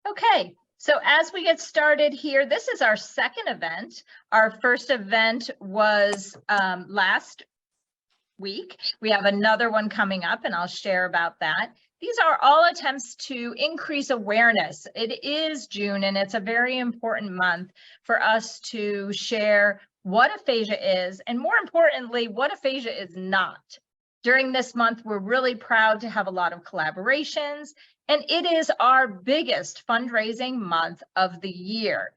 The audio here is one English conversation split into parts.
Okay, so as we get started here, this is our second event. Our first event was last week. We have another one coming up, and I'll share about that. These are all attempts to increase awareness. It is June, and it's a very important month for us to share what aphasia is, and more importantly, what aphasia is not. During this month, we're really proud to have a lot of collaborations, and it is our biggest fundraising month of the year.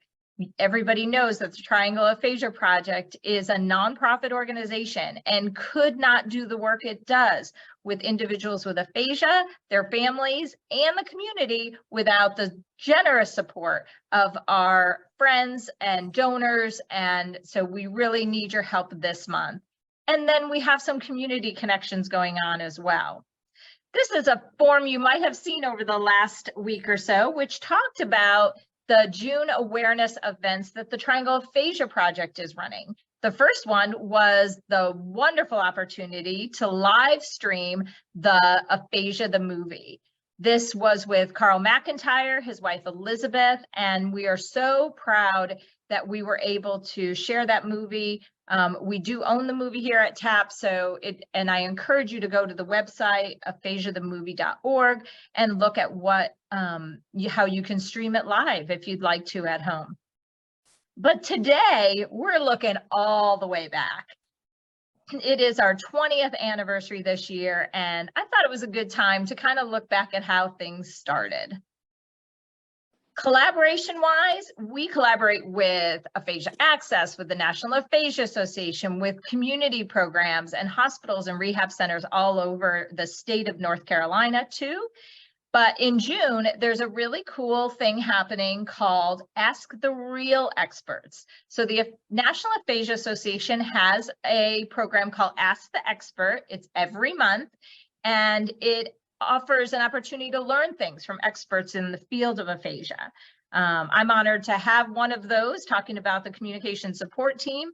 Everybody knows that the Triangle Aphasia Project is a nonprofit organization and could not do the work it does with individuals with aphasia, their families, and the community without the generous support of our friends and donors. And so we really need your help this month. And then we have some community connections going on as well. This is a form you might have seen over the last week or so, which talked about the June awareness events that the Triangle Aphasia Project is running. The first one was the wonderful opportunity to live stream the Aphasia, the movie. This was with Carl McIntyre, his wife Elizabeth, and we are so proud that we were able to share that movie. We do own the movie here at TAP, and I encourage you to go to the website aphasiathemovie.org and look at what how you can stream it live if you'd like to at home. But today we're looking all the way back. It is our 20th anniversary this year, and I thought it was a good time to kind of look back at how things started. Collaboration-wise, we collaborate with Aphasia Access, with the National Aphasia Association, with community programs and hospitals and rehab centers all over the state of North Carolina too. But in June, there's a really cool thing happening called Ask the Real Experts. So the National Aphasia Association has a program called Ask the Expert. It's every month, and it offers an opportunity to learn things from experts in the field of aphasia. I'm honored to have one of those talking about the communication support team.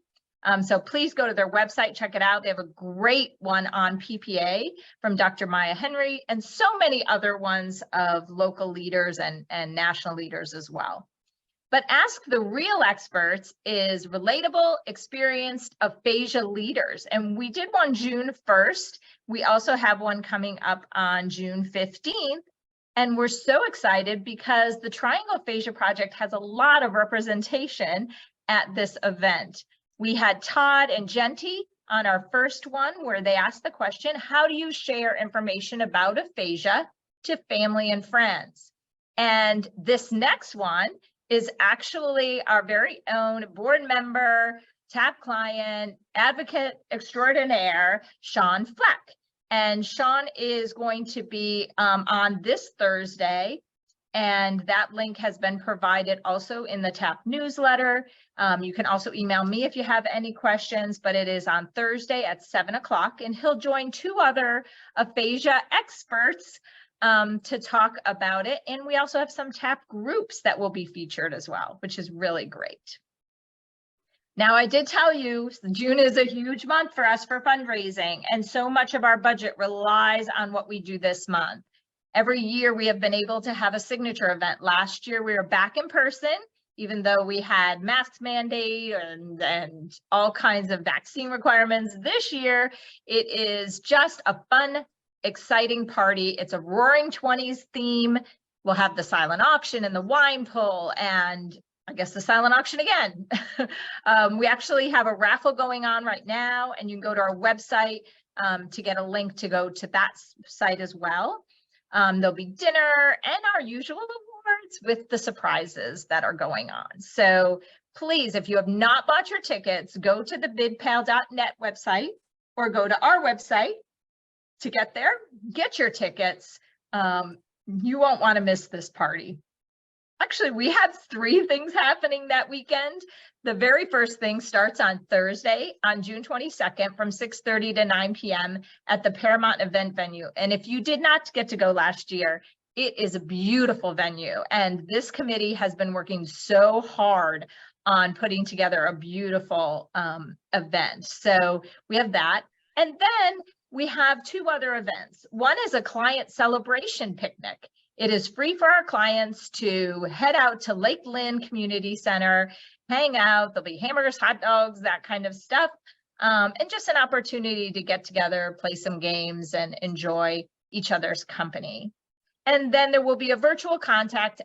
So please go to their website, check it out. They have a great one on PPA from Dr. Maya Henry, and so many other ones of local leaders and national leaders as well. But Ask the Real Experts is relatable, experienced aphasia leaders. And we did one June 1st. We also have one coming up on June 15th. And we're so excited because the Triangle Aphasia Project has a lot of representation at this event. We had Todd and Genty on our first one where they asked the question, how do you share information about aphasia to family and friends? And this next one is actually our very own board member, TAP client, advocate extraordinaire, Sean Fleck. And Sean is going to be on this Thursday, and that link has been provided also in the TAP newsletter. You can also email me if you have any questions, but it is on Thursday at 7 o'clock, and he'll join two other aphasia experts to talk about it. And we also have some TAP groups that will be featured as well, which is really great. Now, I did tell you June is a huge month for us for fundraising, and so much of our budget relies on what we do this month. Every year we have been able to have a signature event. Last year we were back in person, even though we had mask mandate and all kinds of vaccine requirements. This year it is just a fun, exciting party. It's a Roaring 20s theme. We'll have the silent auction and the wine pull, and I guess the silent auction again. We actually have a raffle going on right now, and you can go to our website to get a link to go to that site as well. There'll be dinner and our usual awards with the surprises that are going on. So please, if you have not bought your tickets, go to the bidpal.net website or go to our website to get there, get your tickets. You won't want to miss this party. Actually, we have three things happening that weekend. The very first thing starts on Thursday, on June 22nd from 6:30 to 9 p.m. at the Paramount event venue. And if you did not get to go last year, it is a beautiful venue. And this committee has been working so hard on putting together a beautiful event. So we have that. And then we have two other events. One is a client celebration picnic. It is free for our clients to head out to Lake Lynn Community Center, hang out. There'll be hamburgers, hot dogs, that kind of stuff, and just an opportunity to get together, play some games, and enjoy each other's company. And then there will be a virtual cocktail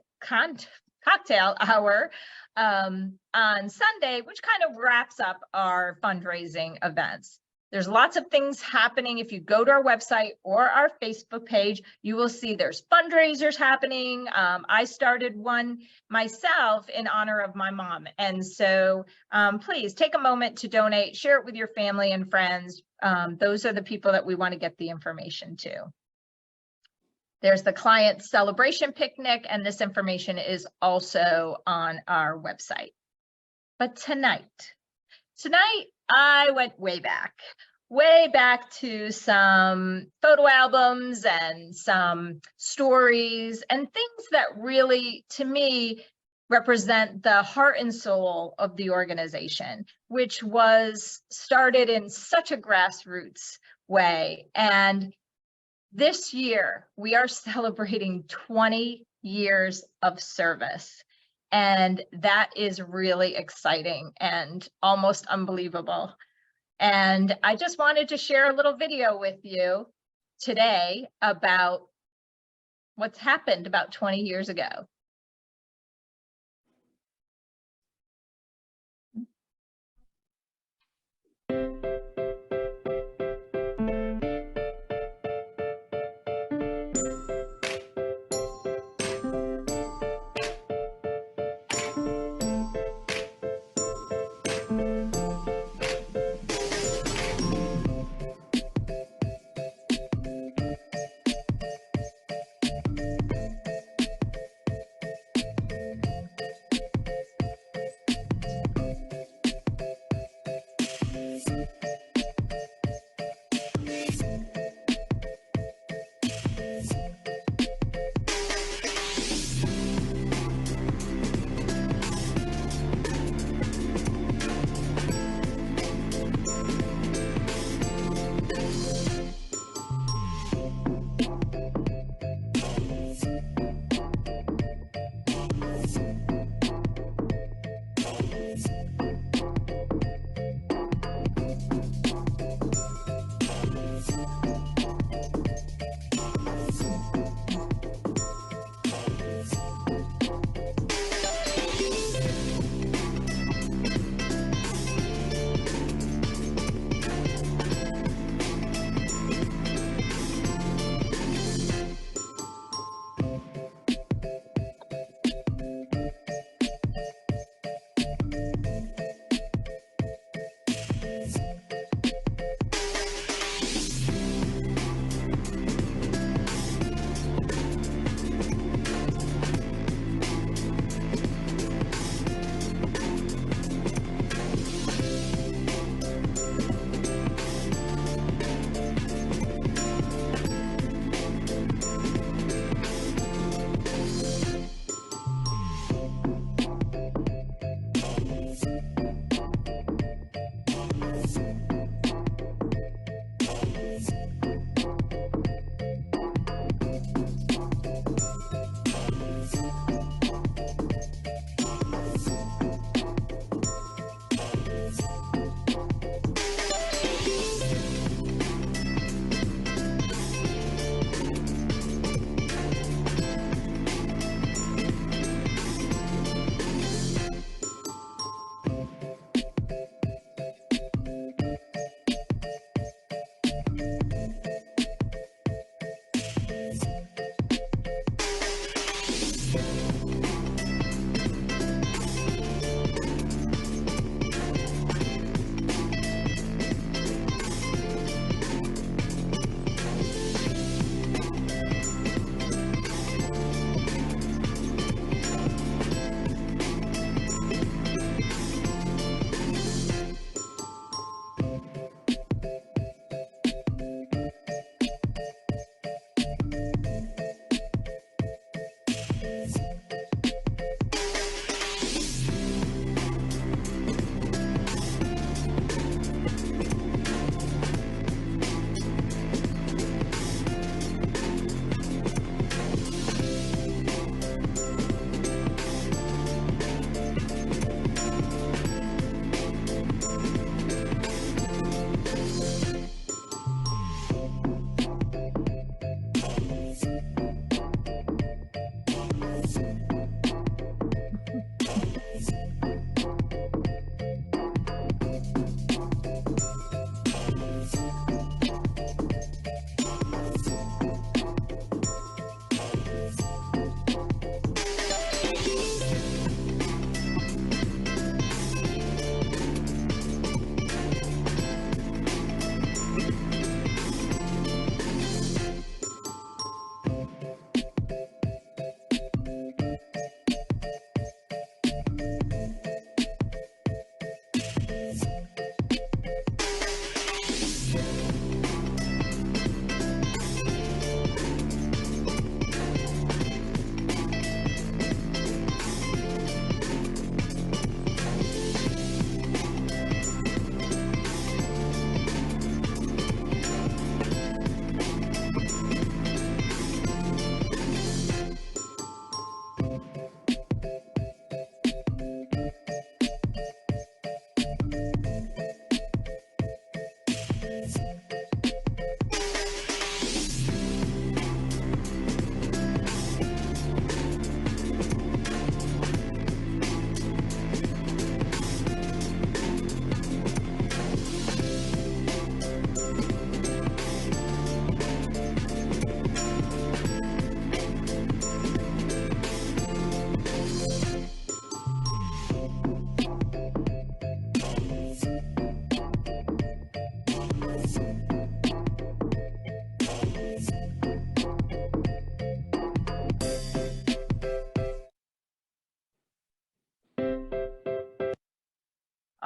hour on Sunday, which kind of wraps up our fundraising events. There's lots of things happening. If you go to our website or our Facebook page, you will see there's fundraisers happening. I started one myself in honor of my mom. And so please take a moment to donate, share it with your family and friends. Those are the people that we want to get the information to. There's the client celebration picnic, and this information is also on our website. But tonight I went way back to some photo albums and some stories and things that really, to me, represent the heart and soul of the organization, which was started in such a grassroots way. And this year, we are celebrating 20 years of service. And that is really exciting and almost unbelievable. And I just wanted to share a little video with you today about what's happened about 20 years ago.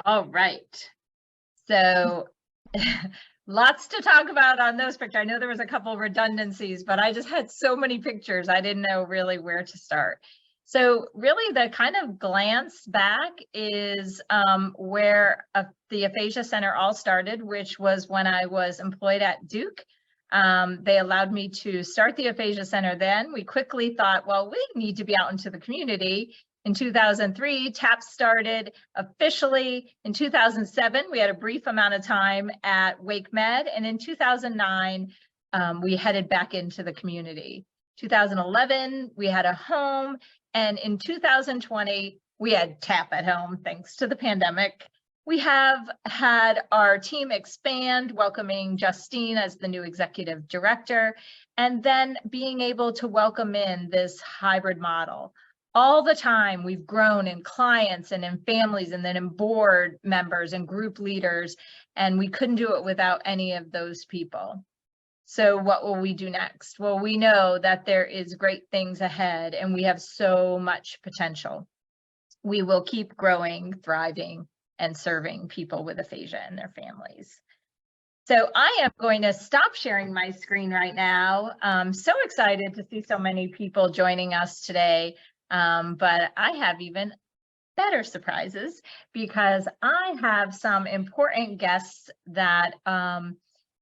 All right. So lots to talk about on those pictures. I know there was a couple redundancies, but I just had so many pictures. I didn't know really where to start. So really the kind of glance back is where the Aphasia Center all started, which was when I was employed at Duke. They allowed me to start the Aphasia Center then. We quickly thought, well, we need to be out into the community. In 2003, TAP started officially. In 2007, we had a brief amount of time at Wake Med, and in 2009, we headed back into the community. 2011, we had a home, and in 2020, we had TAP at home, thanks to the pandemic. We have had our team expand, welcoming Justine as the new executive director, and then being able to welcome in this hybrid model. All the time we've grown in clients and in families and then in board members and group leaders, and we couldn't do it without any of those people. So what will we do next? Well, we know that there is great things ahead and we have so much potential. We will keep growing, thriving, and serving people with aphasia and their families. So I am going to stop sharing my screen right now. I'm so excited to see so many people joining us today. But I have even better surprises because I have some important guests that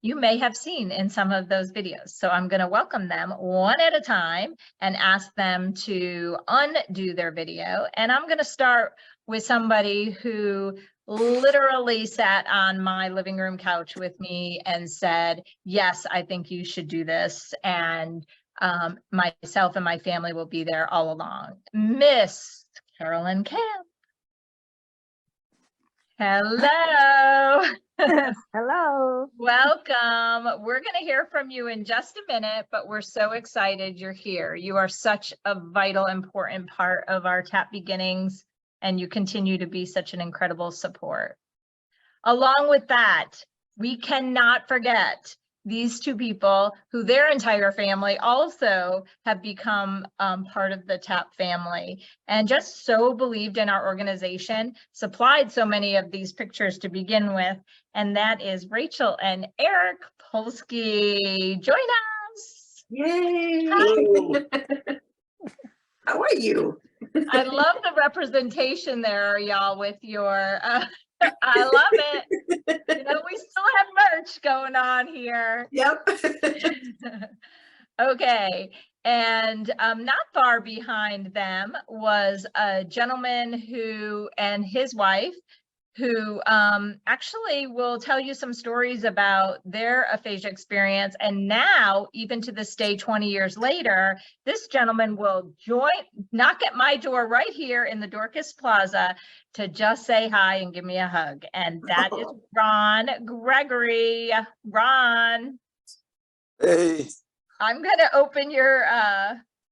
you may have seen in some of those videos. So I'm going to welcome them one at a time and ask them to undo their video. And I'm going to start with somebody who literally sat on my living room couch with me and said, yes, I think you should do this. And myself and my family will be there all along. Miss Carolyn Camp. Hello. Hello. Welcome. We're going to hear from you in just a minute, but we're so excited you're here. You are such a vital, important part of our TAP beginnings, and you continue to be such an incredible support. Along with that, we cannot forget these two people who their entire family also have become part of the TAP family and just so believed in our organization, supplied so many of these pictures to begin with, and that is Rachel and Eric Polsky. Join us. Yay! How are you? I love the representation there, y'all, with your I love it. You know, we still have merch going on here. Yep. Okay. And not far behind them was a gentleman who and his wife who actually will tell you some stories about their aphasia experience. And now, even to this day, 20 years later, this gentleman will knock at my door right here in the Dorcas Plaza to just say hi and give me a hug. And that is Ron Gregory. Ron. Hey. I'm going to open your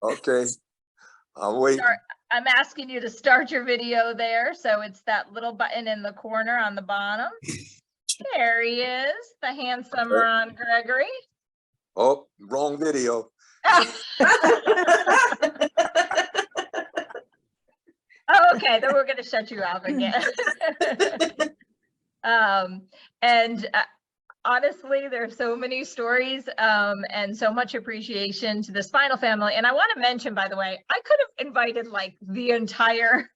Okay. I'm waiting. I'm asking you to start your video there. So it's that little button in the corner on the bottom. There he is, the handsome Ron Gregory. Oh, wrong video. Oh, okay, then we're going to shut you off again. Honestly, there's so many stories and so much appreciation to the Spinal family. And I want to mention, by the way, I could have invited like the entire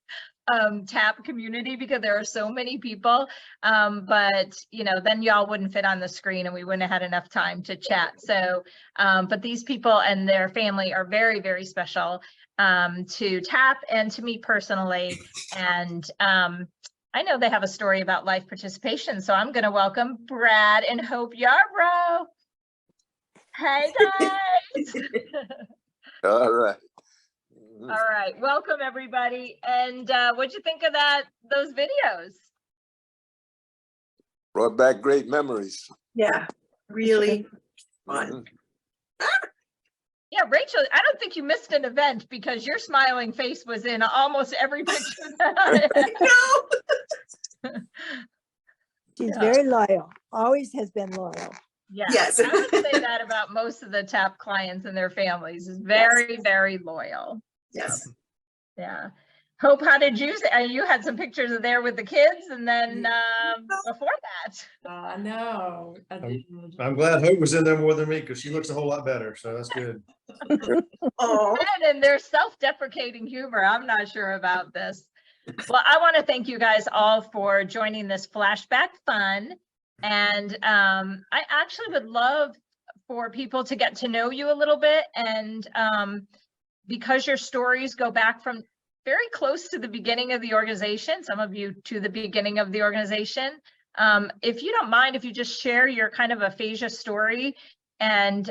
TAP community because there are so many people, but you know, then y'all wouldn't fit on the screen and we wouldn't have had enough time to chat. So, but these people and their family are very, very special to TAP and to me personally. And I know they have a story about life participation, so I'm going to welcome Brad and Hope Yarbrough. Hey guys. All right. All right, welcome everybody. And what'd you think of those videos? Brought back great memories. Yeah, really fun. Mhm. Yeah, Rachel, I don't think you missed an event because your smiling face was in almost every picture. She's very loyal, always has been loyal. Yeah, Yes. I would say that about most of the TAP clients and their families is very, very loyal. Yes. Yeah. Hope, how did you say, you had some pictures of there with the kids and then before that? No, I I'm- didn't. I'm glad Hope was in there more than me because she looks a whole lot better. So that's good. Oh, And their self-deprecating humor. I'm not sure about this. Well, I want to thank you guys all for joining this flashback fun. And I actually would love for people to get to know you a little bit. And because your stories go back from very close to the beginning of the organization, some of you to the beginning of the organization. If you don't mind, if you just share your kind of aphasia story, and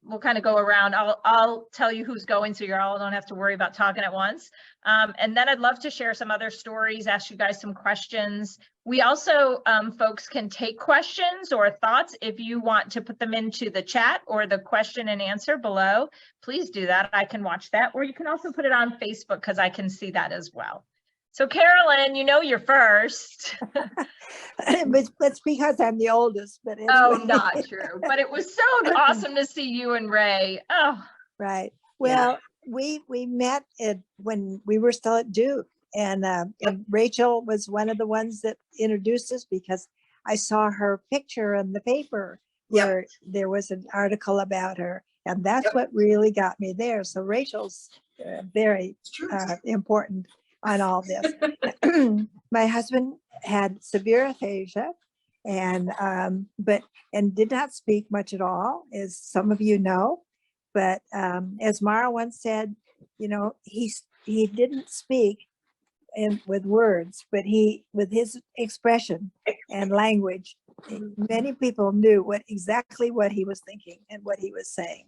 we'll kind of go around. I'll tell you who's going, so you all don't have to worry about talking at once. And then I'd love to share some other stories, ask you guys some questions. We also, folks can take questions or thoughts if you want to put them into the chat or the question and answer below. Please do that. I can watch that, or you can also put it on Facebook because I can see that as well. So Carolyn, you know you're first. It's because I'm the oldest, but Oh, anyway. not true. But it was so awesome to see you and Ray. Oh, Right. Well, we met when we were still at Duke, and Rachel was one of the ones that introduced us because I saw her picture in the paper Yep. where there was an article about her, and that's Yep. what really got me there. So Rachel's very it's true. important on all this. My husband had severe aphasia and did not speak much at all, as some of you know. But as Mara once said, you know, he didn't speak with words, but with his expression and language, many people knew exactly what he was thinking and what he was saying.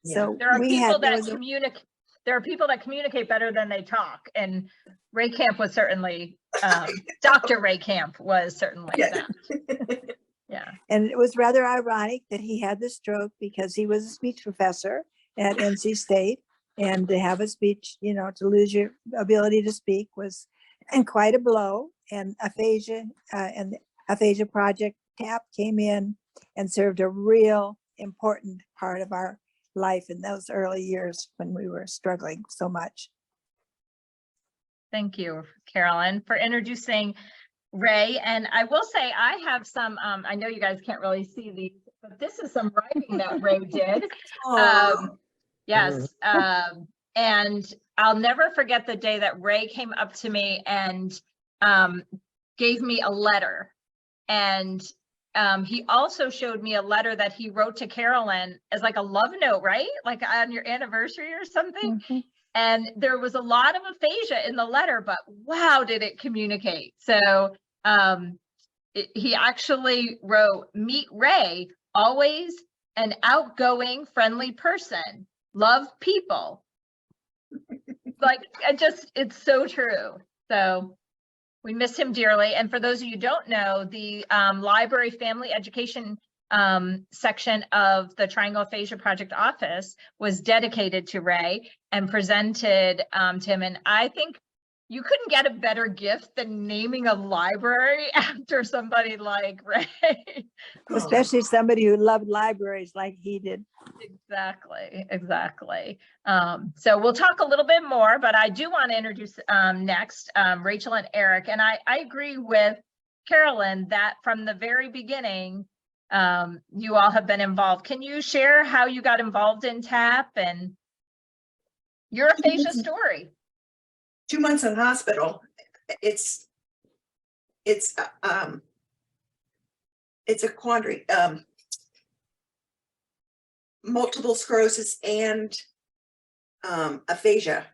So there are people there that was a- communicate. There are people that communicate better than they talk, and Ray Camp was certainly, Dr. Ray Camp was certainly Yeah. that. Yeah. And it was rather ironic that he had the stroke because he was a speech professor at NC State, and to have a speech, you know, to lose your ability to speak was quite a blow. And the Aphasia Project, TAP, came in and served a real important part of our life in those early years when we were struggling so much. Thank you, Carolyn, for introducing Ray. And I will say I have some, I know you guys can't really see these, but this is some writing that Ray did. Oh, Yes. And I'll never forget the day that Ray came up to me and gave me a letter. And he also showed me a letter that he wrote to Carolyn as like a love note, right? Like on your anniversary or something. Mhm. And there was a lot of aphasia in the letter, but wow, did it communicate. So he actually wrote, "Meet Ray, always an outgoing, friendly person. Love people." Like, it's so true. So we miss him dearly. And for those of you who don't know, the library family education section of the Triangle Aphasia Project office was dedicated to Ray and presented to him. And I think you couldn't get a better gift than naming a library after somebody like Ray. Especially somebody who loved libraries like he did. Exactly. So we'll talk a little bit more, but I do want to introduce next Rachel and Eric. And I agree with Carolyn that from the very beginning, you all have been involved. Can you share how you got involved in TAP and your aphasia story? 2 months in hospital. It's a quandary. Multiple sclerosis and aphasia,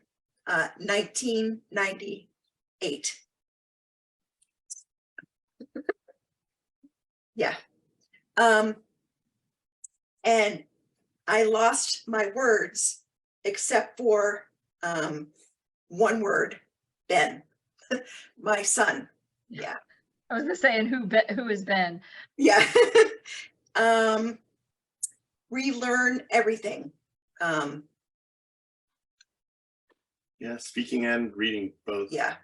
1998. Yeah. And I lost my words except for one word, Ben, my son. Yeah. I was just saying, who is Ben? Yeah. Relearn everything. Yeah, speaking and reading both. Yeah.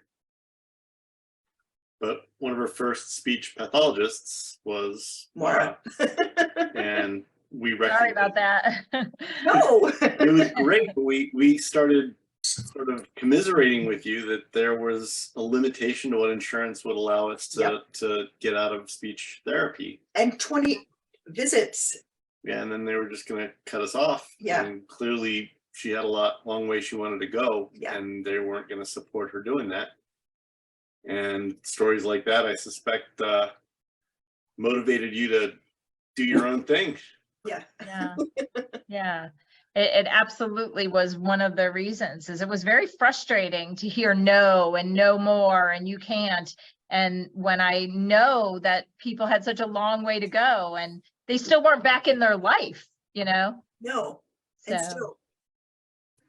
But one of her first speech pathologists was Maura. and we Sorry about recognized that. No. it was great, but we started sort of commiserating with you that there was a limitation to what insurance would allow us to get out of speech therapy. And 20 visits. Yeah, and then they were just gonna cut us off. Yeah. And clearly she had a long way she wanted to go. Yeah. And they weren't gonna support her doing that. And stories like that, I suspect, motivated you to do your own thing. Yeah. Yeah, yeah. It absolutely was one of the reasons. Is it was very frustrating to hear no and no more and you can't. And when I know that people had such a long way to go and they still weren't back in their life, you know? No. So, And still.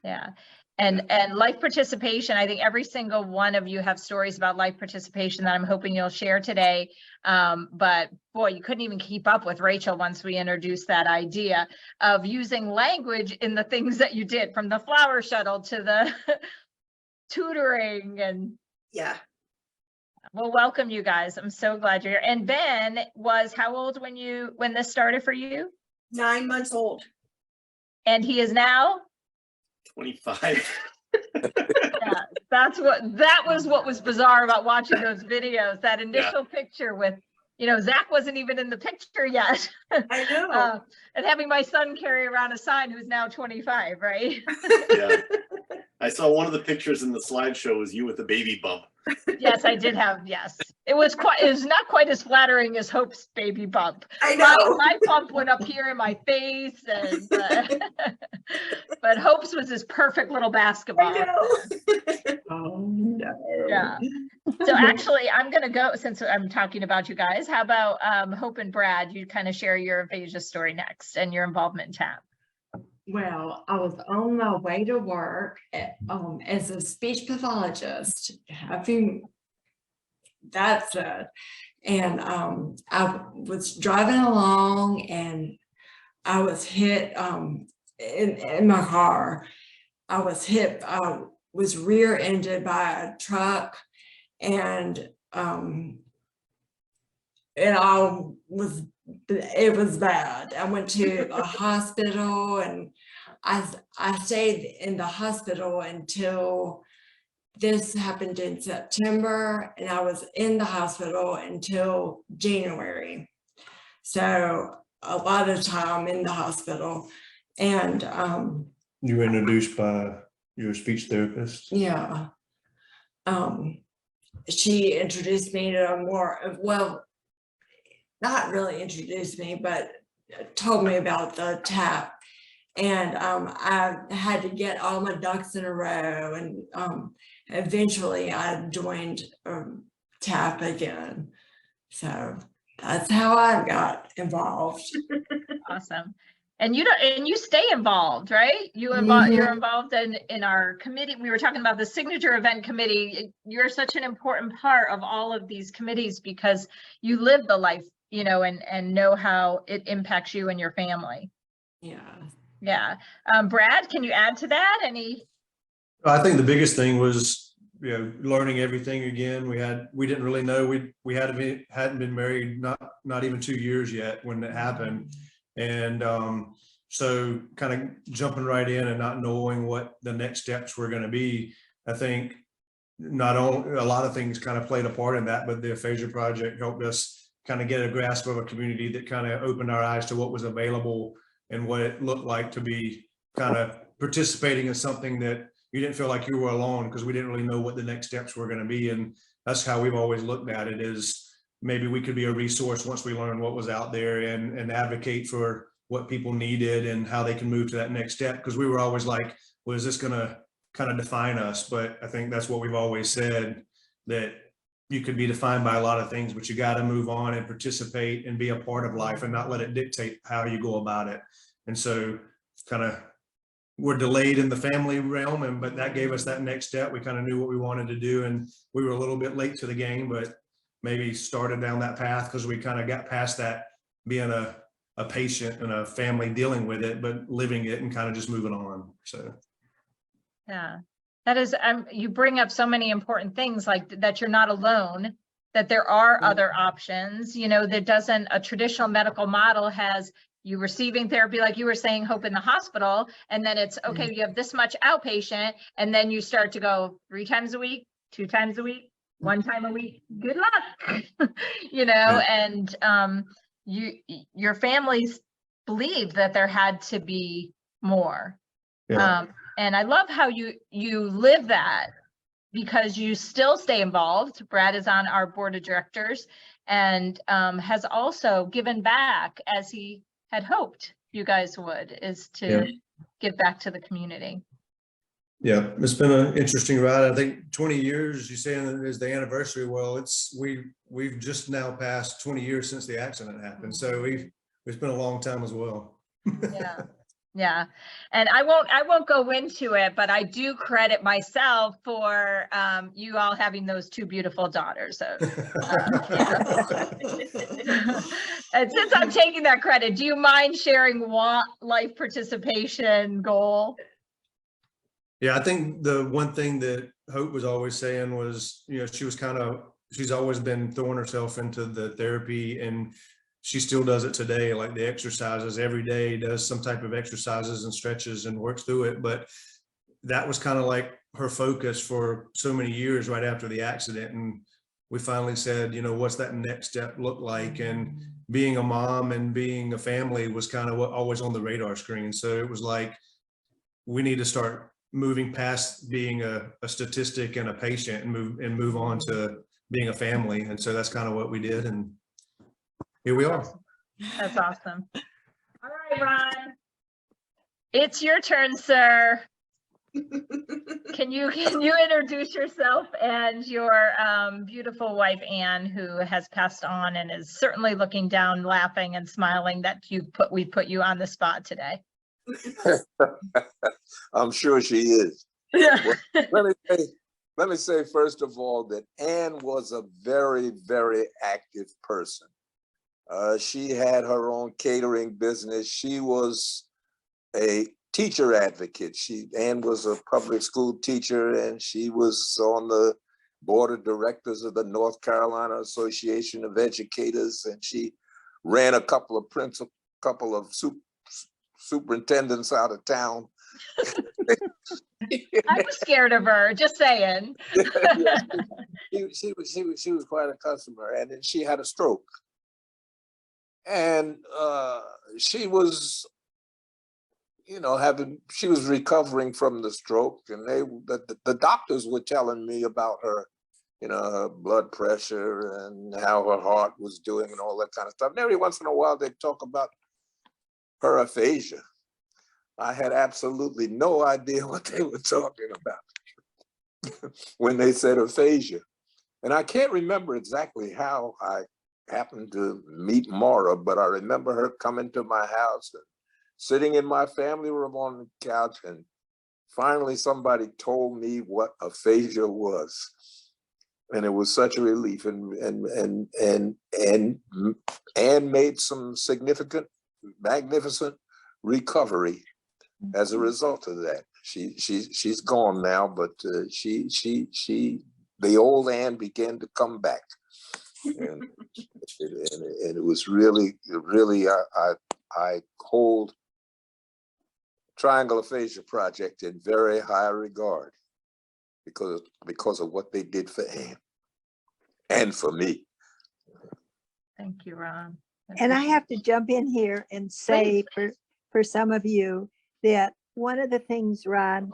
yeah. And life participation, I think every single one of you have stories about life participation that I'm hoping you'll share today. But boy, you couldn't even keep up with Rachel once we introduced that idea of using language in the things that you did, from the flower shuttle to the tutoring. And Yeah. well, welcome you guys. I'm so glad you're here. And Ben was how old when this started for you? 9 months old. And he is now? 25. Yeah, that was what was bizarre about watching those videos. That initial picture with, you know, Zach wasn't even in the picture yet. I know. And having my son carry around a sign who's now 25, right? Yeah. I saw one of the pictures in the slideshow was you with the baby bump. Yes, I did have, yes. It was not quite as flattering as Hope's baby bump. I know. My bump went up here in my face, and but Hope's was this perfect little basketball. I know. Oh, no. Yeah. So actually, I'm going to go, since I'm talking about you guys, how about Hope and Brad, you kind of share your aphasia story next and your involvement in TAP. Well, I was on my way to work as a speech pathologist, having that said, and I was driving along and I was hit in my car. I was rear-ended by a truck, and it was bad. I went to a hospital, and I stayed in the hospital until this happened in September, and I was in the hospital until January. So a lot of time in the hospital. And You were introduced by your speech therapist. yeah, she introduced me to well, not really introduced me, but told me about the TAP. And I had to get all my ducks in a row, and eventually I joined TAP again. So that's how I got involved. Awesome. And you stay involved, right? You're involved in our committee. We were talking about the signature event committee. You're such an important part of all of these committees because you live the life, you know, and know how it impacts you and your family. Yeah. Yeah. Brad, can you add to that? I think the biggest thing was, you know, learning everything again. We didn't really know, we hadn't been married, not even 2 years yet when it happened. And so kind of jumping right in and not knowing what the next steps were going to be. I think not only a lot of things kind of played a part in that, but the Aphasia Project helped us kind of get a grasp of a community that kind of opened our eyes to what was available and what it looked like to be kind of participating in something that you didn't feel like you were alone, because we didn't really know what the next steps were going to be. And that's how we've always looked at it, is maybe we could be a resource once we learn what was out there and advocate for what people needed and how they can move to that next step. Because we were always like, well, is this going to kind of define us? But I think that's what we've always said, that you could be defined by a lot of things, but you got to move on and participate and be a part of life and not let it dictate how you go about it. And so kind of we're delayed in the family realm, but that gave us that next step. We kind of knew what we wanted to do, and we were a little bit late to the game, but maybe started down that path because we kind of got past that, being a patient and a family dealing with it, but living it and kind of just moving on. So Yeah, that is, you bring up so many important things, like that you're not alone, that there are other options, you know, a traditional medical model has, you receiving therapy, like you were saying, Hope, in the hospital, and then it's, okay, you have this much outpatient, and then you start to go 3 times a week, 2 times a week, 1 time a week, good luck. You know, and your families believed that there had to be more. Yeah. And I love how you live that, because you still stay involved. Brad is on our board of directors and has also given back, as he had hoped you guys would, is to give back to the community. Yeah, it's been an interesting ride. I think 20 years, you saying is the anniversary. Well, we've just now passed 20 years since the accident happened. So it's been a long time as well. Yeah. Yeah. And I won't go into it, but I do credit myself for you all having those 2 beautiful daughters. So, and since I'm taking that credit, do you mind sharing what life participation goal? Yeah, I think the one thing that Hope was always saying was, you know, she's always been throwing herself into the therapy, and she still does it today, like the exercises every day, does some type of exercises and stretches and works through it. But that was kind of like her focus for so many years right after the accident. And we finally said, you know, what's that next step look like? And being a mom and being a family was kind of what always on the radar screen. So it was like, we need to start moving past being a statistic and a patient and move on to being a family. And so that's kind of what we did. And here we are. That's awesome. All right, Ron. It's your turn, sir. Can you introduce yourself and your beautiful wife, Anne, who has passed on and is certainly looking down, laughing and smiling that we put you on the spot today. I'm sure she is. Yeah. Well, let me say, first of all, that Anne was a very, very active person. She had her own catering business. She was a teacher advocate. Anne was a public school teacher, and she was on the board of directors of the North Carolina Association of Educators, and she ran a couple of superintendents out of town. I was scared of her, just saying. She was quite a customer, and then she had a stroke. And she was, you know, she was recovering from the stroke, and the doctors were telling me about her, you know, her blood pressure and how her heart was doing and all that kind of stuff. And every once in a while they'd talk about her aphasia. I had absolutely no idea what they were talking about when they said aphasia. And I can't remember exactly how I happened to meet Maura, but I remember her coming to my house and sitting in my family room on the couch, and finally somebody told me what aphasia was. And it was such a relief, and made some significant, magnificent recovery as a result of that. She's gone now, but the old Anne began to come back, and it was really I hold Triangle Aphasia Project in very high regard because of what they did for Anne and for me. Thank you, Ron. And I have to jump in here and say for some of you that one of the things, Ron,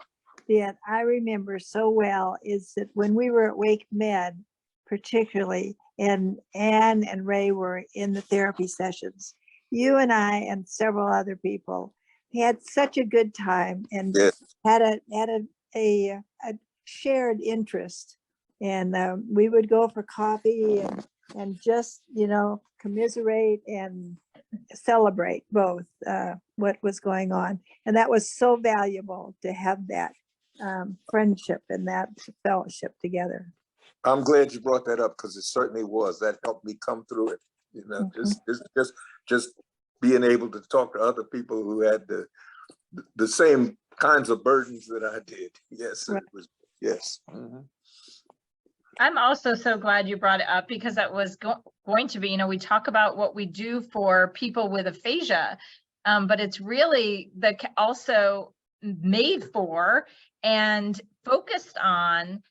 that I remember so well is that when we were at Wake Med, particularly, and Anne and Ray were in the therapy sessions, you and I and several other people had such a good time and had a shared interest. And we would go for coffee and just, you know, commiserate and celebrate both what was going on. And that was so valuable to have that friendship and that fellowship together. I'm glad you brought that up, because it certainly was. That helped me come through it. You know, just being able to talk to other people who had the same kinds of burdens that I did. Yes, right. It was. Yes. Mm-hmm. I'm also so glad you brought it up because that was going to be, you know, we talk about what we do for people with aphasia, but it's really also made for and focused on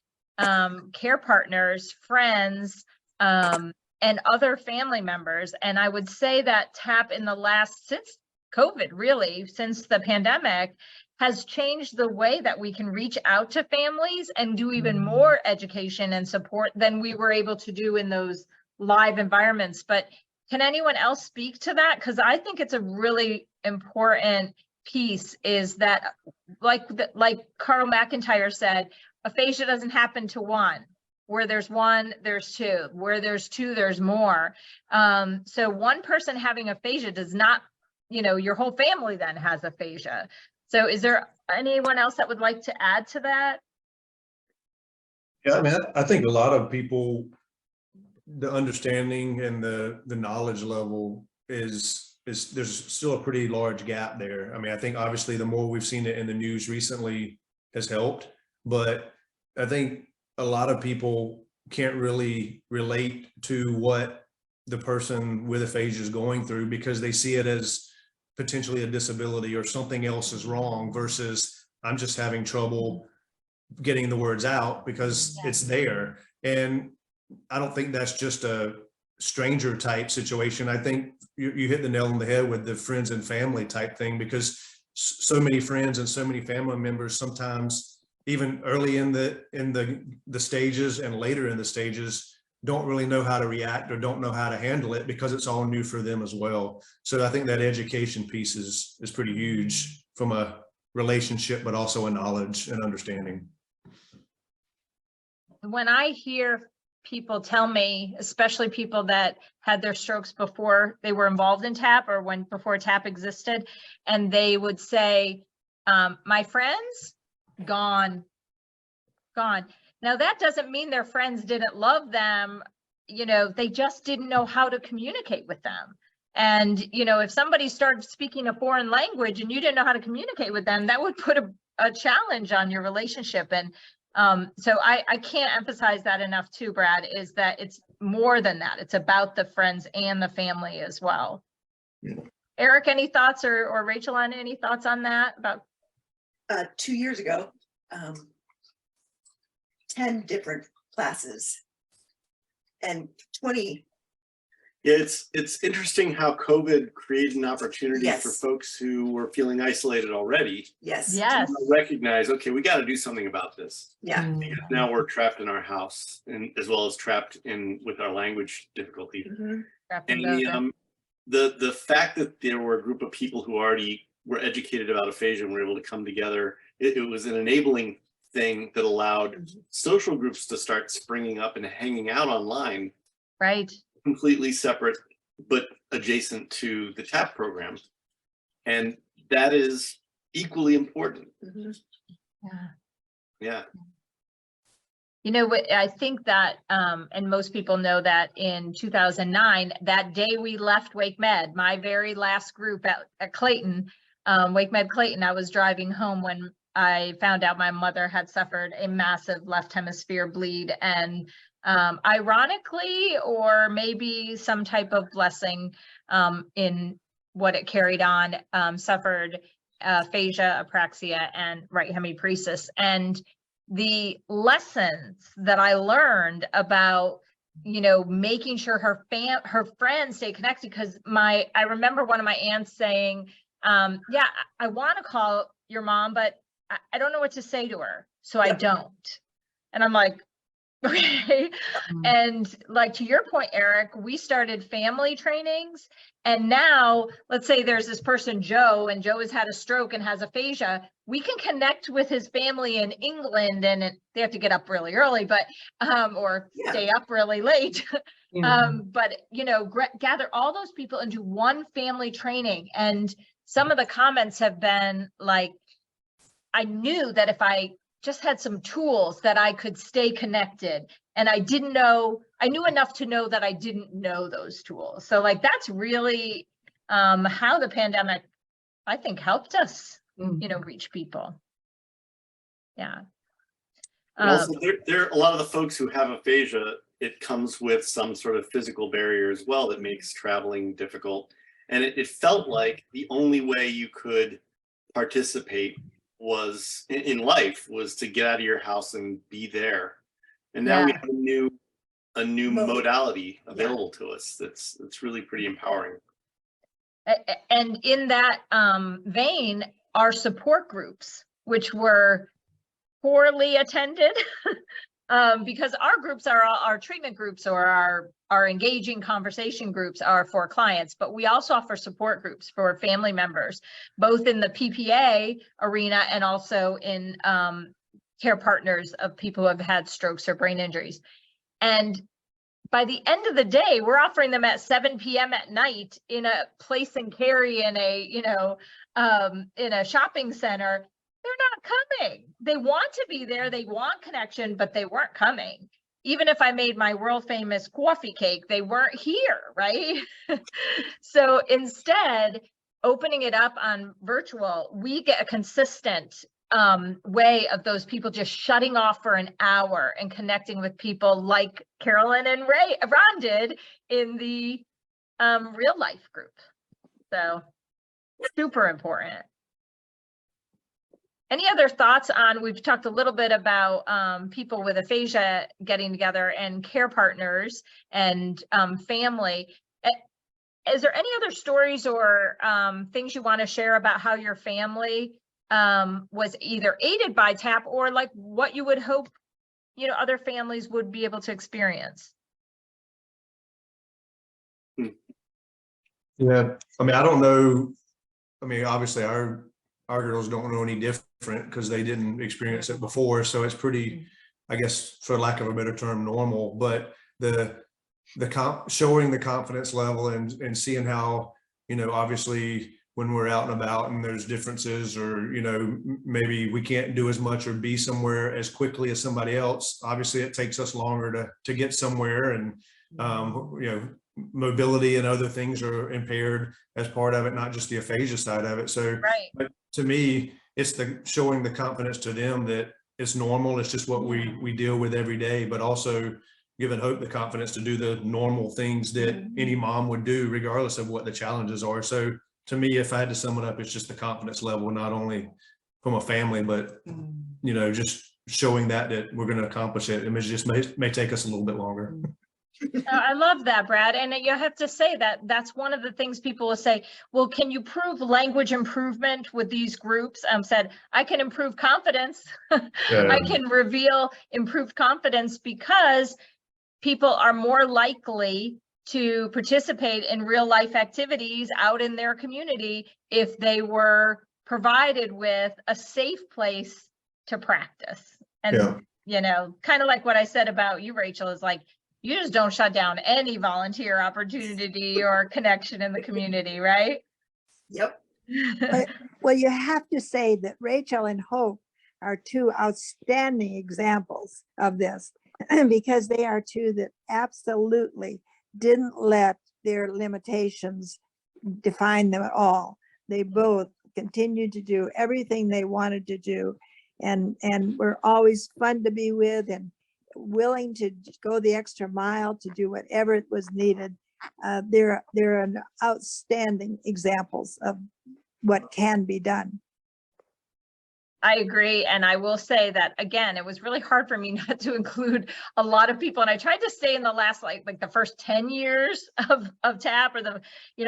care partners, friends, and other family members. And I would say that TAP in the last, since COVID, really, since the pandemic, has changed the way that we can reach out to families and do even more education and support than we were able to do in those live environments. But can anyone else speak to that? Because I think it's a really important piece, is that like Carl McIntyre said, aphasia doesn't happen to one. Where there's one, there's two. Where there's two, there's more. So one person having aphasia does not, you know, your whole family then has aphasia. So is there anyone else that would like to add to that? Yeah, I mean, I think a lot of people, the understanding and the knowledge level is there's still a pretty large gap there. I mean, I think obviously the more we've seen it in the news recently has helped, but I think a lot of people can't really relate to what the person with aphasia is going through because they see it as potentially a disability or something else is wrong versus I'm just having trouble getting the words out because it's there. And I don't think that's just a stranger type situation. I think you hit the nail on the head with the friends and family type thing, because so many friends and so many family members, sometimes even early in the stages and later in the stages, don't really know how to react or don't know how to handle it because it's all new for them as well. So I think that education piece is pretty huge from a relationship, but also a knowledge and understanding. When I hear people tell me, especially people that had their strokes before they were involved in TAP or before TAP existed, and they would say, my friends, gone. Now, that doesn't mean their friends didn't love them. You know, they just didn't know how to communicate with them. And, you know, if somebody started speaking a foreign language and you didn't know how to communicate with them, that would put a challenge on your relationship. And so I can't emphasize that enough too, Brad, is that it's more than that. It's about the friends and the family as well. Yeah. Eric, any thoughts, or Rachel, on any thoughts on that? About 2 years ago, 10 different classes and 20. Yeah, it's interesting how COVID created an opportunity Yes. for folks who were feeling isolated already. Yes. yes. To recognize, okay, we got to do something about this. Yeah. Because now we're trapped in our house, and as well as trapped in with our language difficulty. Mhm. And the fact that there were a group of people who already were educated about aphasia and were able to come together, it was an enabling thing that allowed social groups to start springing up and hanging out online. Right. Completely separate, but adjacent to the TAP program. And that is equally important. Mhm. Yeah. You know what, I think that, and most people know that in 2009, that day we left Wake Med, my very last group at Clayton, Wake Med Clayton, I was driving home when I found out my mother had suffered a massive left hemisphere bleed, and ironically, or maybe some type of blessing in what it carried on, suffered aphasia, apraxia, and right hemipresis. And the lessons that I learned about, you know, making sure her friends stay connected, because I remember one of my aunts saying, yeah, I want to call your mom, but I don't know what to say to her, so I don't. And I'm like, okay. And like, to your point, Eric, we started family trainings, and now let's say there's this person, Joe, and Joe has had a stroke and has aphasia. We can connect with his family in England, and they have to get up really early, but or stay up really late. But you know, gather all those people and do one family training. And some of the comments have been like, I knew that if I just had some tools that I could stay connected, and I knew enough to know that I didn't know those tools. So like, that's really how the pandemic, I think, helped us, you know, reach people. Yeah. And also, there a lot of the folks who have aphasia, it comes with some sort of physical barrier as well that makes traveling difficult. And it felt like the only way you could participate was in life was to get out of your house and be there. And now we have a new modality available to us that's really pretty empowering. And in that vein, our support groups, which were poorly attended, because our groups are our treatment groups, or our engaging conversation groups are for clients, but we also offer support groups for family members, both in the PPA arena and also in care partners of people who have had strokes or brain injuries. And by the end of the day, we're offering them at 7 p.m. at night in a place and carry in a, in a shopping center. They're not coming. They want to be there. They want connection, but they weren't coming. Even if I made my world famous coffee cake, they weren't here, right? So instead, opening it up on virtual, we get a consistent way of those people just shutting off for an hour and connecting with people like Carolyn and Ron did in the real life group. So super important. Any other thoughts on, we've talked a little bit about people with aphasia getting together and care partners and family. Is there any other stories or things you want to share about how your family was either aided by TAP or like what you would hope, other families would be able to experience? Yeah, I mean, I don't know. I mean, obviously our girls don't know any different because they didn't experience it before. So it's pretty, I guess, for lack of a better term, normal. But showing the confidence level and seeing how, obviously when we're out and about and there's differences, or, maybe we can't do as much or be somewhere as quickly as somebody else. Obviously it takes us longer to get somewhere, and, mobility and other things are impaired as part of it, not just the aphasia side of it. So Right. but to me, it's showing the confidence to them that it's normal. It's just what we deal with every day, but also giving hope the confidence to do the normal things that any mom would do, regardless of what the challenges are. So to me, if I had to sum it up, it's just the confidence level, not only from a family, but, just showing that we're going to accomplish it. It just may take us a little bit longer. I love that, Brad. And you have to say that that's one of the things people will say, well, can you prove language improvement with these groups? Said, I can improve confidence. I can reveal improved confidence because people are more likely to participate in real life activities out in their community if they were provided with a safe place to practice. And, kind of like what I said about you, Rachel, is like, you just don't shut down any volunteer opportunity or connection in the community, right? Yep. Well, you have to say that Rachel and Hope are two outstanding examples of this, because they are two that absolutely didn't let their limitations define them at all. They both continued to do everything they wanted to do, and were always fun to be with and willing to go the extra mile to do whatever was needed. They're an outstanding examples of what can be done. I agree. And I will say that, again, it was really hard for me not to include a lot of people. And I tried to say in the last, like the first 10 years of TAP, or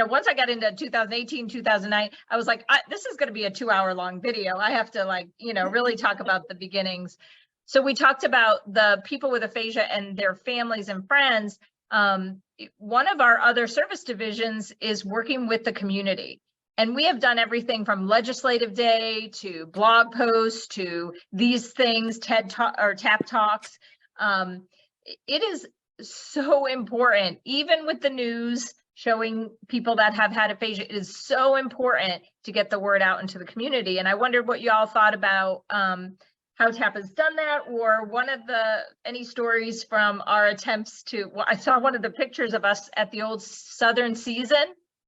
once I got into 2018, 2009, I was like, this is going to be a 2-hour long video. I have to really talk about the beginnings. So we talked about the people with aphasia and their families and friends. One of our other service divisions is working with the community. And we have done everything from legislative day to blog posts to these things, TED Talk or TAP Talks. It is so important, even with the news showing people that have had aphasia, it is so important to get the word out into the community. And I wondered what you all thought about how TAP has done that, or any stories from our attempts to, well, I saw one of the pictures of us at the old Southern Season.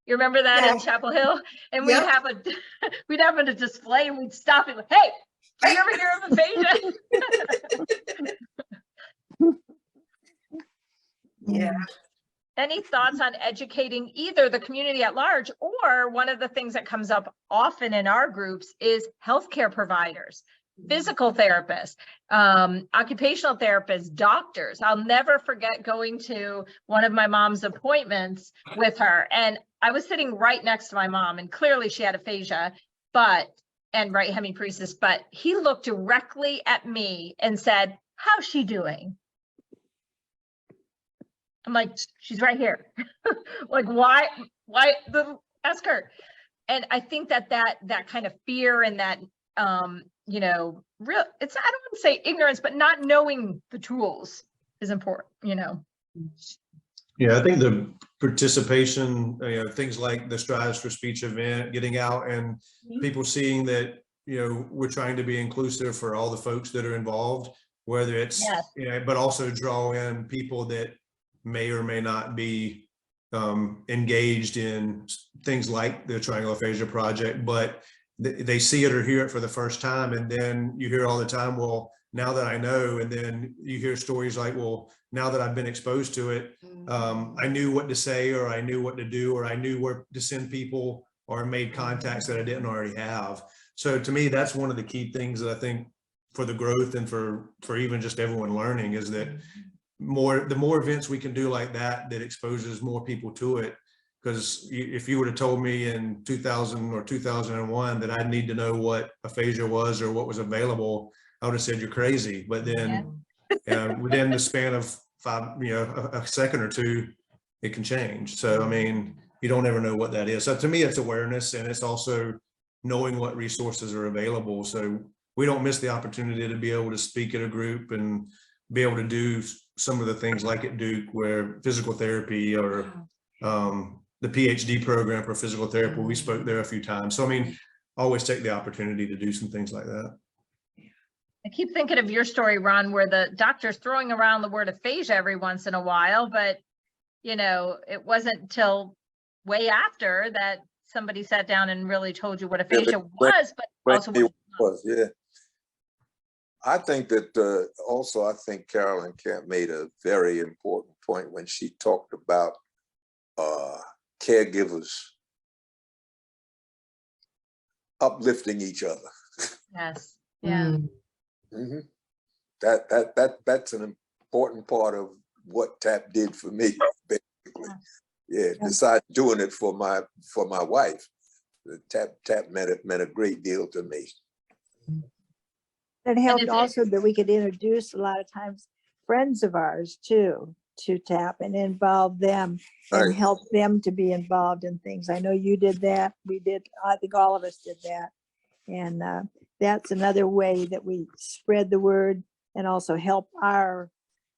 You remember that in Chapel Hill? And we'd have a display, and we'd stop it, hey, Do you ever hear of aphasia? Yeah. Any thoughts on educating either the community at large, or one of the things that comes up often in our groups is healthcare providers, physical therapists, occupational therapists, doctors. I'll never forget going to one of my mom's appointments with her, and I was sitting right next to my mom, and clearly she had aphasia, and right hemiparesis, but he looked directly at me and said, "How's she doing?" I'm like, she's right here. Like, why ask her? And I think that kind of fear and that, you know, I don't want to say ignorance, but not knowing the tools is important, you know? Yeah, I think the participation, you know, things like the Strides for Speech event, getting out and people seeing that, you know, we're trying to be inclusive for all the folks that are involved, whether it's, Yes. you know, but also draw in people that may or may not be engaged in things like the Triangle Aphasia Project, but they see it or hear it for the first time. And then you hear all the time, well, now that I know, and then you hear stories like, well, now that I've been exposed to it, I knew what to say, or I knew what to do, or I knew where to send people, or made contacts that I didn't already have. So to me, that's one of the key things that I think for the growth and for even just everyone learning is that the more events we can do like that exposes more people to it. Because if you would have told me in 2000 or 2001 that I'd need to know what aphasia was or what was available, I would have said you're crazy. But then within the span of a second or two, it can change. So, I mean, you don't ever know what that is. So to me, it's awareness, and it's also knowing what resources are available. So we don't miss the opportunity to be able to speak at a group and be able to do some of the things like at Duke, where physical therapy or the PhD program for physical therapy, we spoke there a few times. So, I mean, always take the opportunity to do some things like that. I keep thinking of your story, Ron, where the doctor's throwing around the word aphasia every once in a while, but, you know, it wasn't till way after that somebody sat down and really told you what aphasia was, but also what it was. Yeah. I think that also, I think Carolyn Camp made a very important point when she talked about caregivers uplifting each other. Yes. Yeah. Mm-hmm. That's an important part of what TAP did for me, basically. Yeah, besides doing it for my wife, the TAP meant a great deal to me. It helped also that we could introduce a lot of times friends of ours too to TAP and involve them and help them to be involved in things. I know you did that. We did. I think all of us did that. And that's another way that we spread the word and also help our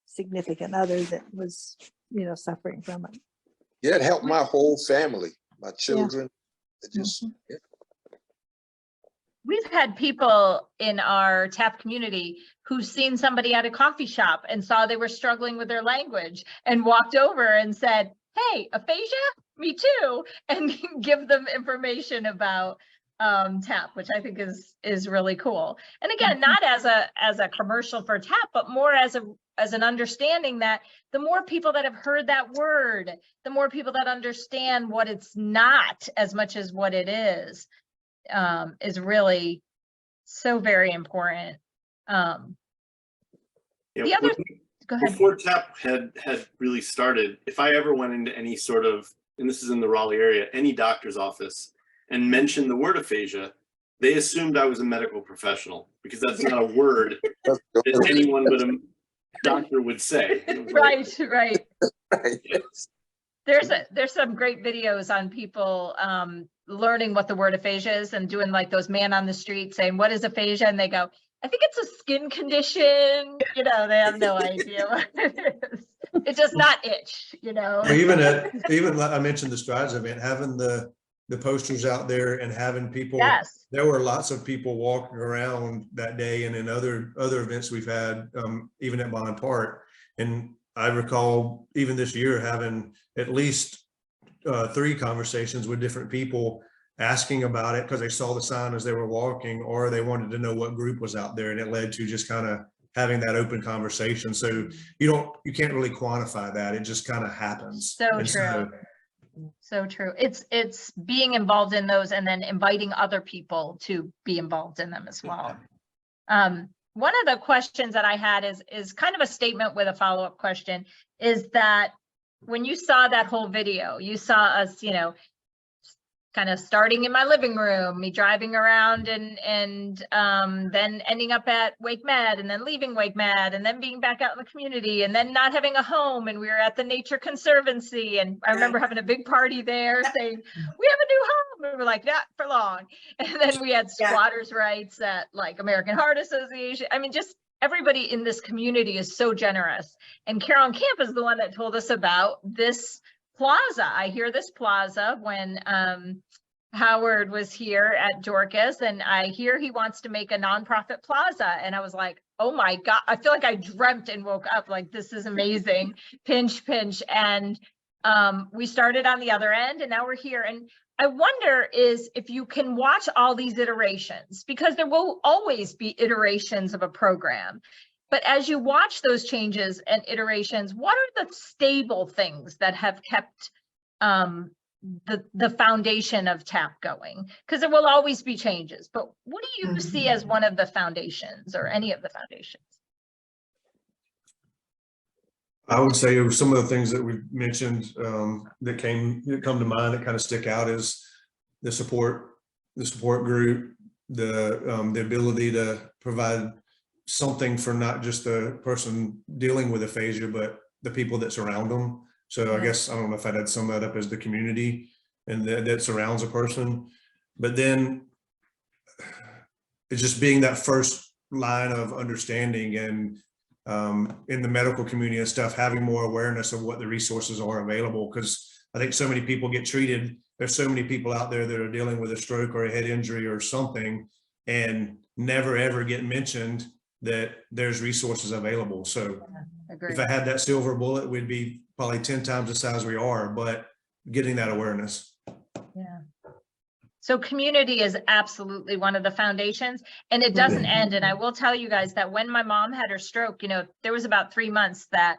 significant other that was, you know, suffering from it. Yeah, it helped my whole family, my children. It just, We've had people in our TAP community who've seen somebody at a coffee shop and saw they were struggling with their language and walked over and said, "Hey, aphasia? Me too," and give them information about TAP, which I think is really cool. And again, not as a commercial for TAP, but more as an understanding that the more people that have heard that word, the more people that understand what it's not as much as what it is really so very important. Yeah, The other, go ahead. before TAP had really started, if I ever went into any sort of, and this is in the Raleigh area, any doctor's office and mentioned the word aphasia, they assumed I was a medical professional, because that's not a word that anyone but a doctor would say. Right. Yes. There's some great videos on people learning what the word aphasia is and doing like those man on the street saying, "What is aphasia?" And they go, "I think it's a skin condition." You know, they have no idea what it is. It does not itch, you know. Even like I mentioned the Strides event, having the posters out there and having people, there were lots of people walking around that day and in other events we've had, even at Bond Park. And I recall even this year having at least 3 conversations with different people asking about it because they saw the sign as they were walking, or they wanted to know what group was out there, and it led to just kind of having that open conversation. So you can't really quantify that. It just kind of happens. So And true. So true. It's being involved in those and then inviting other people to be involved in them as well. One of the questions that I had is kind of a statement with a follow-up question, is that when you saw that whole video, you saw us, you know, kind of starting in my living room, me driving around and then ending up at Wake Med, and then leaving Wake Med, and then being back out in the community, and then not having a home, and we were at the Nature Conservancy, and I remember having a big party there saying, we have a new home, and we were like, not for long. And then we had squatters' rights at like American Heart Association. I mean, just everybody in this community is so generous. And Carol Camp is the one that told us about this plaza. I hear this plaza when Howard was here at Dorcas, and I hear he wants to make a nonprofit plaza. And I was like, oh my God, I feel like I dreamt and woke up like, this is amazing. Pinch. And we started on the other end, and now we're here. And I wonder is if you can watch all these iterations, because there will always be iterations of a program. But as you watch those changes and iterations, what are the stable things that have kept the foundation of TAP going? Because there will always be changes, but what do you see as one of the foundations, or any of the foundations? I would say some of the things that we mentioned that come to mind that kind of stick out is the support group, the ability to provide something for not just the person dealing with aphasia, but the people that surround them. So I guess, I don't know if I'd sum that up as the community and that surrounds a person. But then it's just being that first line of understanding, and in the medical community and stuff, having more awareness of what the resources are available. Because I think so many people get treated. There's so many people out there that are dealing with a stroke or a head injury or something, and never ever get mentioned that there's resources available. So if I had that silver bullet, we'd be probably 10 times the size we are, but getting that awareness. Yeah. So community is absolutely one of the foundations, and it doesn't end. And I will tell you guys that when my mom had her stroke, you know, there was about 3 months that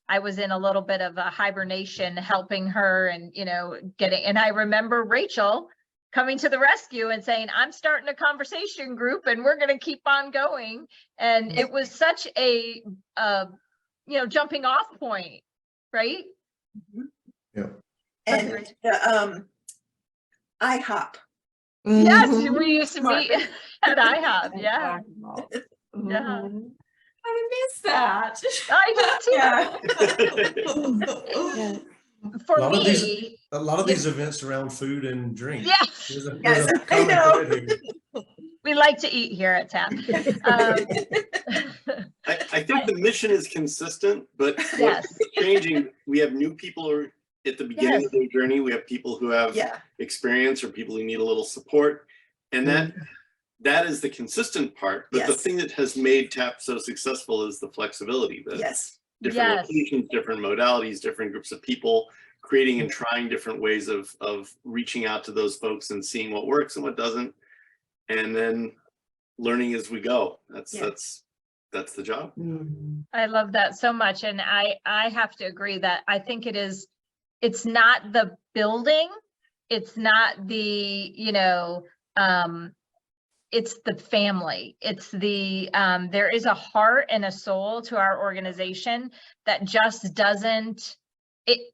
I was in a little bit of a hibernation, helping her and, you know, and I remember Rachel coming to the rescue and saying, I'm starting a conversation group and we're going to keep on going. And it was such a, you know, jumping off point, right? Yeah. And the IHOP. Yes, we used to meet at IHOP. Yeah. Yeah. I miss that. I do too. For me, a lot of these events around food and drink. Yes. Yes, I know. We like to eat here at TAP. I think the mission is consistent, but Yes. what's changing, we have new people who are at the beginning of their journey. We have people who have experience, or people who need a little support. And that is the consistent part. But the thing that has made TAP so successful is the flexibility. Different locations, different modalities, different groups of people, creating and trying different ways of reaching out to those folks and seeing what works and what doesn't, and then learning as we go. That's the job. I love that so much. And I have to agree that I think it's not the building, it's not the, you know, it's the family. It's the, there is a heart and a soul to our organization that just doesn't,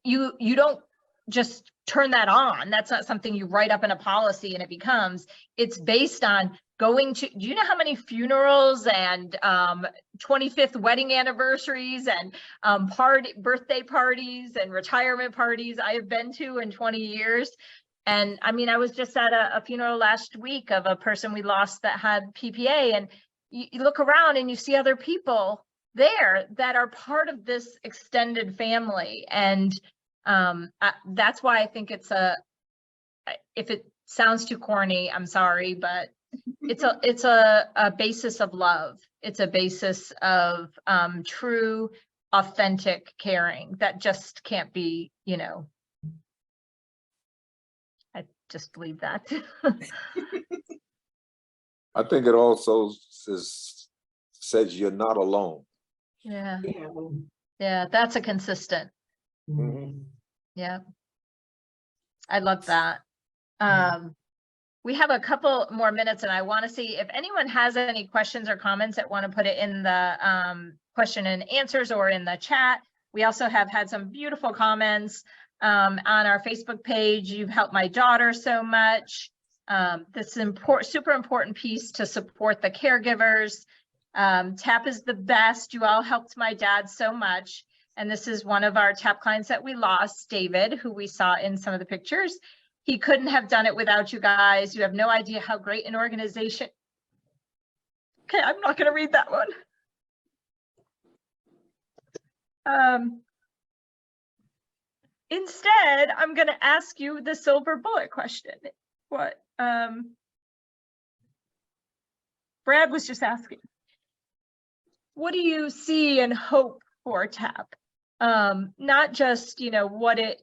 you don't just turn that on. That's not something you write up in a policy and it becomes. It's based on going to, do you know how many funerals and 25th wedding anniversaries and birthday parties and retirement parties I have been to in 20 years? And I mean, I was just at a funeral last week of a person we lost that had PPA, and you look around and you see other people there that are part of this extended family. And that's why I think it's if it sounds too corny, I'm sorry, but it's a basis of love. It's a basis of true, authentic caring that just can't be, you know, just believe that. I think it also says you're not alone. Yeah. Yeah, that's a consistent. Mhm. Yeah. I love that. We have a couple more minutes and I want to see if anyone has any questions or comments that want to put it in the question and answers or in the chat. We also have had some beautiful comments on our Facebook page. You've helped my daughter so much. This is super important piece to support the caregivers. TAP is the best. You all helped my dad so much. And this is one of our TAP clients that we lost, David, who we saw in some of the pictures. He couldn't have done it without you guys. You have no idea how great an organization. Okay, I'm not going to read that one. Instead, I'm going to ask you the silver bullet question. What Brad was just asking. What do you see and hope for TAP? Not just, you know, what it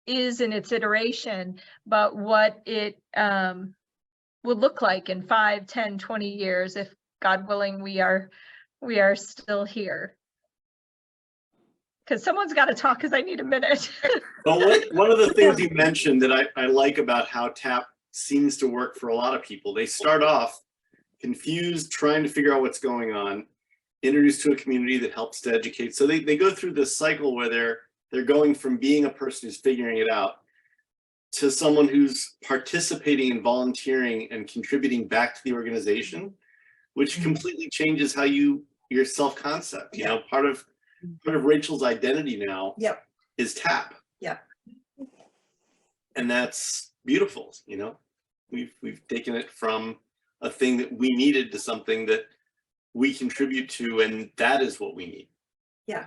is in its iteration, but what it will look like in 5, 10, 20 years, if God willing, we are still here. Because someone's got to talk, because I need a minute. Well, one of the things you mentioned that I like about how TAP seems to work for a lot of people, they start off confused, trying to figure out what's going on, introduced to a community that helps to educate. So they go through this cycle where they're going from being a person who's figuring it out to someone who's participating and volunteering and contributing back to the organization, which completely changes how your self-concept. You know, part of Rachel's identity now is TAP. Yep. And that's beautiful. You know, we've taken it from a thing that we needed to something that we contribute to, and that is what we need. Yeah.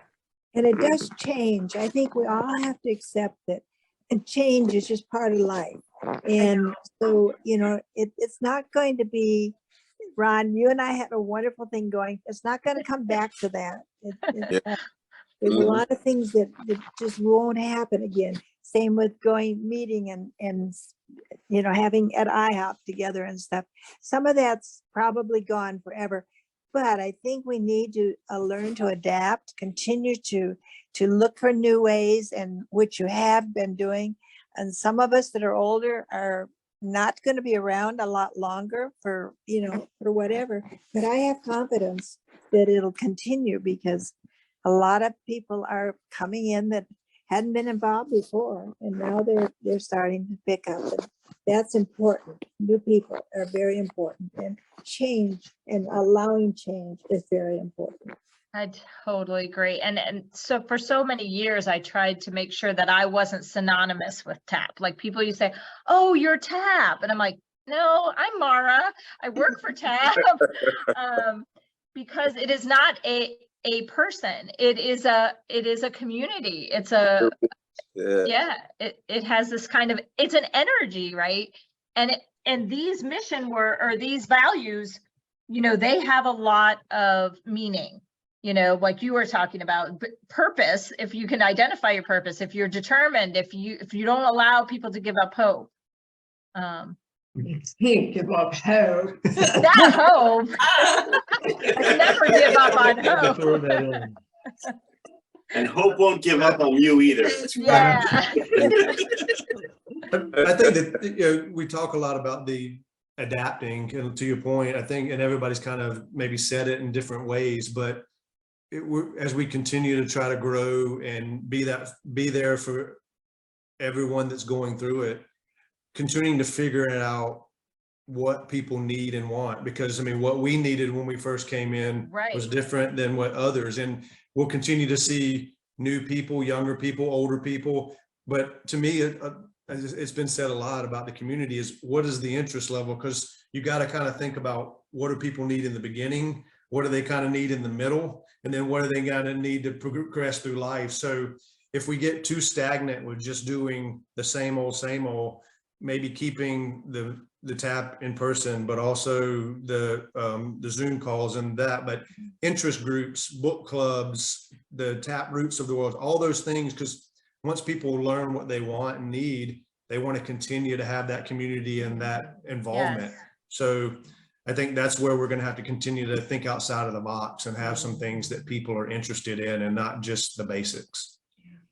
And it does change. I think we all have to accept that. And change is just part of life. And so, you know, it's not going to be, Ron, you and I had a wonderful thing going. It's not going to come back to that. There's a lot of things that just won't happen again. Same with meeting and you know, having at IHOP together and stuff. Some of that's probably gone forever. But I think we need to learn to adapt, continue to look for new ways, and which you have been doing. And some of us that are older are not going to be around a lot longer for, you know, for whatever. But I have confidence that it'll continue, because a lot of people are coming in that hadn't been involved before, and now they're starting to pick up. And that's important. New people are very important, and change and allowing change is very important. I totally agree. And so for so many years, I tried to make sure that I wasn't synonymous with TAP. Like people, you say, oh, you're TAP. And I'm like, no, I'm Mara. I work for TAP. Because it is not a person. It is a community. It's a, it has this kind of, it's an energy, right? And these these values, you know, they have a lot of meaning, you know, like you were talking about purpose. If you can identify your purpose, if you're determined, if you don't allow people to give up hope. Can't give up hope. That hope. I never give up on hope. And hope won't give up on you either. Yeah. I think that, you know, we talk a lot about the adapting, and to your point, I think, and everybody's kind of maybe said it in different ways, but as we continue to try to grow and be there for everyone that's going through it, continuing to figure it out what people need and want, because I mean, what we needed when we first came in was different than what others, and we'll continue to see new people, younger people, older people. But to me, it's been said a lot about the community is what is the interest level? Because you got to kind of think about what do people need in the beginning, what do they kind of need in the middle, and then what are they going to need to progress through life. So if we get too stagnant with just doing the same old, maybe keeping the TAP in person, but also the Zoom calls and that, but interest groups, book clubs, the TAP roots of the world, all those things, because once people learn what they want and need, They want to continue to have that community and that involvement. Yes. So I think that's where we're going to have to continue to think outside of the box and have some things that people are interested in and not just the basics.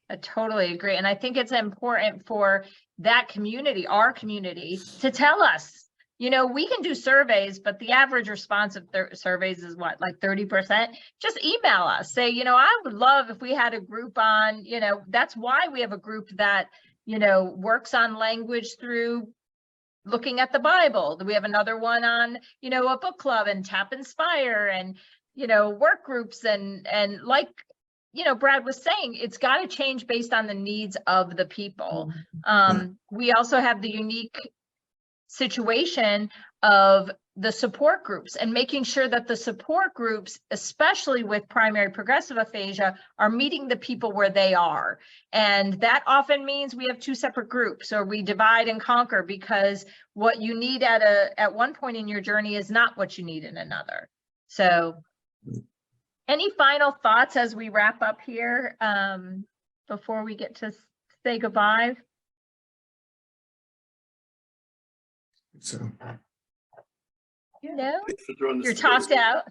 I totally agree. And I think it's important for that community, our community, to tell us, you know, we can do surveys, but the average response of surveys is what, like 30%? Just email us, say, you know, I would love if we had a group on, you know, that's why we have a group that, you know, works on language through looking at the Bible. We have another one on, you know, a book club and Tap Inspire and, you know, work groups and like, you know, Brad was saying, it's got to change based on the needs of the people. We also have the unique situation of the support groups and making sure that the support groups, especially with primary progressive aphasia, are meeting the people where they are. And that often means we have two separate groups, or we divide and conquer, because what you need at one point in your journey is not what you need in another. So any final thoughts as we wrap up here before we get to say goodbye? So You know, Thanks for throwing this you're together. talked out.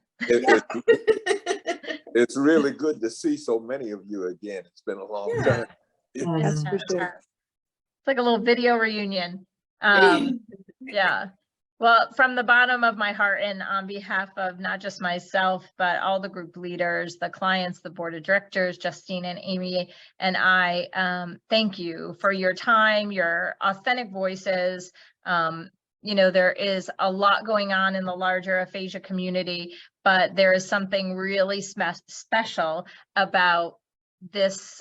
It's really good to see so many of you again. It's been a long time. That's for sure. It's like a little video reunion. Yeah. Well, from the bottom of my heart and on behalf of not just myself, but all the group leaders, the clients, the board of directors, Justine and Amy, and I, thank you for your time, your authentic voices. You know, there is a lot going on in the larger aphasia community, but there is something really special about this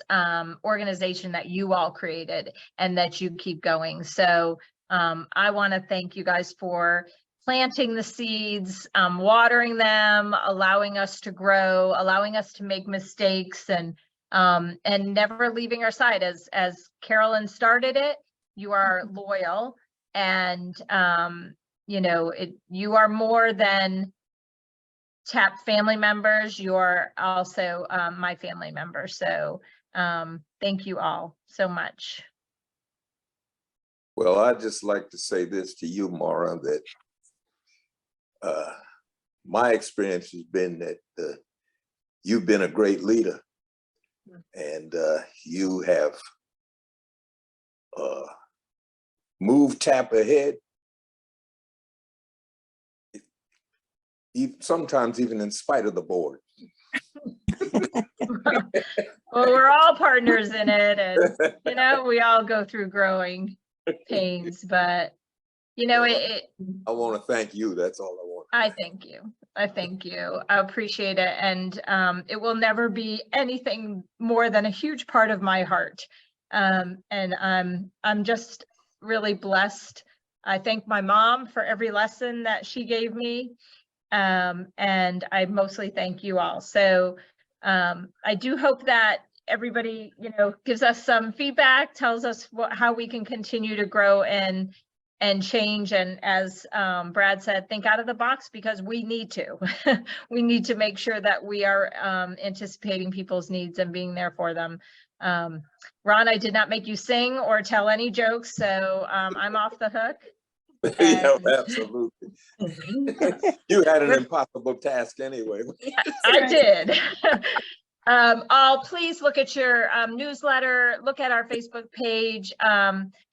organization that you all created and that you keep going. So I want to thank you guys for planting the seeds, watering them, allowing us to grow, allowing us to make mistakes, and never leaving our side. As Carolyn started it, you are loyal, and you know, you are more than TAP family members. You are also my family members. So thank you all so much. Well, I'd just like to say this to you, Maura, that my experience has been that you've been a great leader, and you have moved TAP ahead, sometimes even in spite of the board. Well, we're all partners in it, and you know, we all go through growing pains, but you know, I want to thank you. That's all I want. I thank you. I thank you. I appreciate it, and it will never be anything more than a huge part of my heart. And I'm just really blessed. I thank my mom for every lesson that she gave me, and I mostly thank you all. So I do hope that everybody, you know, gives us some feedback, tells us how we can continue to grow and change. And as Brad said, think out of the box, because we need to. We need to make sure that we are anticipating people's needs and being there for them. Ron, I did not make you sing or tell any jokes, so I'm off the hook. Yeah, absolutely. You had an impossible task anyway. I did. Please look at your newsletter, look at our Facebook page,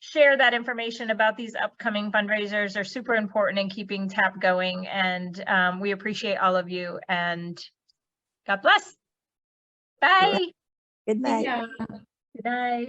share that information about these upcoming fundraisers. They're super important in keeping TAP going, and we appreciate all of you, and God bless. Bye. Good night. Yeah. Good night.